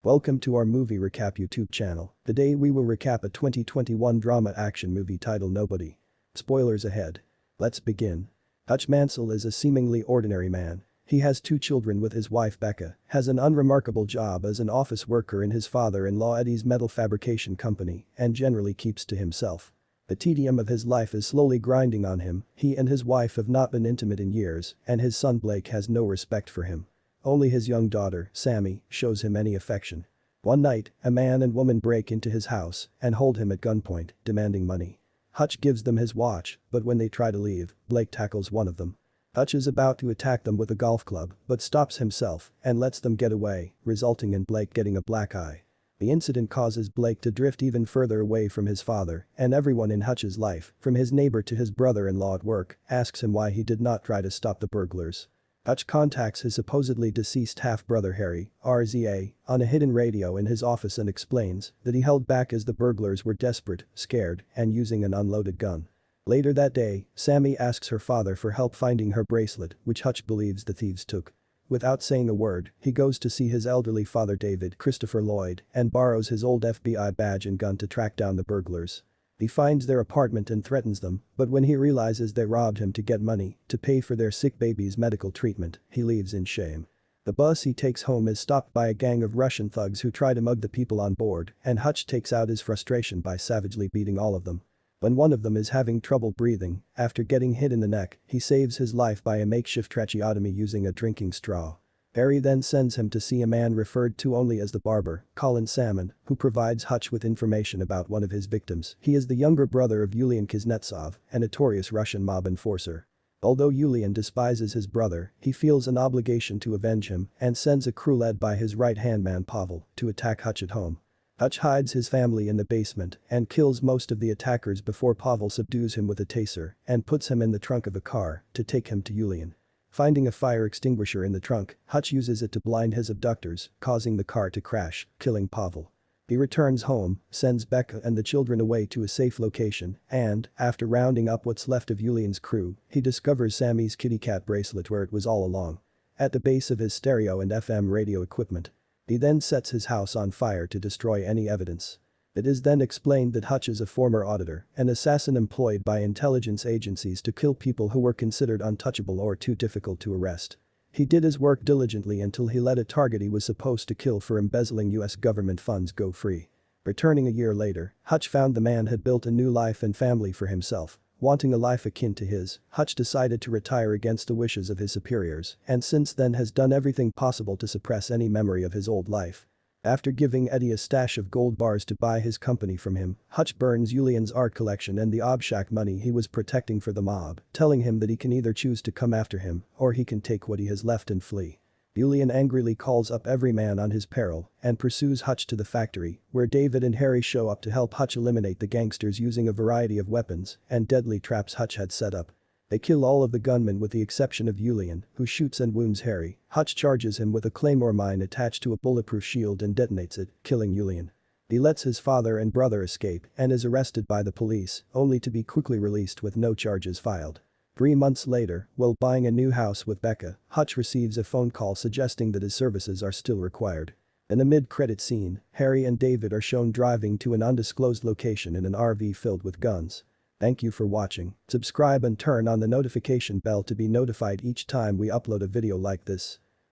Welcome to our movie recap YouTube channel. Today we will recap a 2021 drama action movie titled Nobody. Spoilers ahead. Let's begin. Hutch Mansell is a seemingly ordinary man. He has 2 children with his wife Becca, has an unremarkable job as an office worker in his father-in-law Eddie's metal fabrication company, and generally keeps to himself. The tedium of his life is slowly grinding on him. He and his wife have not been intimate in years, and his son Blake has no respect for him. Only his young daughter, Sammy, shows him any affection. One night, a man and woman break into his house and hold him at gunpoint, demanding money. Hutch gives them his watch, but when they try to leave, Blake tackles one of them. Hutch is about to attack them with a golf club, but stops himself and lets them get away, resulting in Blake getting a black eye. The incident causes Blake to drift even further away from his father, and everyone in Hutch's life, from his neighbor to his brother-in-law at work, asks him why he did not try to stop the burglars. Hutch contacts his supposedly deceased half-brother Harry, RZA, on a hidden radio in his office and explains that he held back as the burglars were desperate, scared, and using an unloaded gun. Later that day, Sammy asks her father for help finding her bracelet, which Hutch believes the thieves took. Without saying a word, he goes to see his elderly father David Christopher Lloyd and borrows his old FBI badge and gun to track down the burglars. He finds their apartment and threatens them, but when he realizes they robbed him to get money to pay for their sick baby's medical treatment, he leaves in shame. The bus he takes home is stopped by a gang of Russian thugs who try to mug the people on board, and Hutch takes out his frustration by savagely beating all of them. When one of them is having trouble breathing, after getting hit in the neck, he saves his life by a makeshift tracheotomy using a drinking straw. Harry then sends him to see a man referred to only as the barber, Colin Salmon, who provides Hutch with information about one of his victims. He is the younger brother of Yulian Kuznetsov, a notorious Russian mob enforcer. Although Yulian despises his brother, he feels an obligation to avenge him and sends a crew led by his right-hand man Pavel to attack Hutch at home. Hutch hides his family in the basement and kills most of the attackers before Pavel subdues him with a taser and puts him in the trunk of a car to take him to Yulian. Finding a fire extinguisher in the trunk, Hutch uses it to blind his abductors, causing the car to crash, killing Pavel. He returns home, sends Becca and the children away to a safe location, and, after rounding up what's left of Yulian's crew, he discovers Sammy's kitty cat bracelet where it was all along. At the base of his stereo and FM radio equipment. He then sets his house on fire to destroy any evidence. It is then explained that Hutch is a former auditor, an assassin employed by intelligence agencies to kill people who were considered untouchable or too difficult to arrest. He did his work diligently until he let a target he was supposed to kill for embezzling US government funds go free. Returning a year later, Hutch found the man had built a new life and family for himself. Wanting a life akin to his, Hutch decided to retire against the wishes of his superiors and since then has done everything possible to suppress any memory of his old life. After giving Eddie a stash of gold bars to buy his company from him, Hutch burns Yulian's art collection and the Obshak money he was protecting for the mob, telling him that he can either choose to come after him or he can take what he has left and flee. Yulian angrily calls up every man on his peril and pursues Hutch to the factory, where David and Harry show up to help Hutch eliminate the gangsters using a variety of weapons and deadly traps Hutch had set up. They kill all of the gunmen with the exception of Yulian, who shoots and wounds Harry. Hutch charges him with a claymore mine attached to a bulletproof shield and detonates it, killing Yulian. He lets his father and brother escape and is arrested by the police, only to be quickly released with no charges filed. 3 months later, while buying a new house with Becca, Hutch receives a phone call suggesting that his services are still required. In a mid-credit scene, Harry and David are shown driving to an undisclosed location in an RV filled with guns. Thank you for watching. Subscribe and turn on the notification bell to be notified each time we upload a video like this.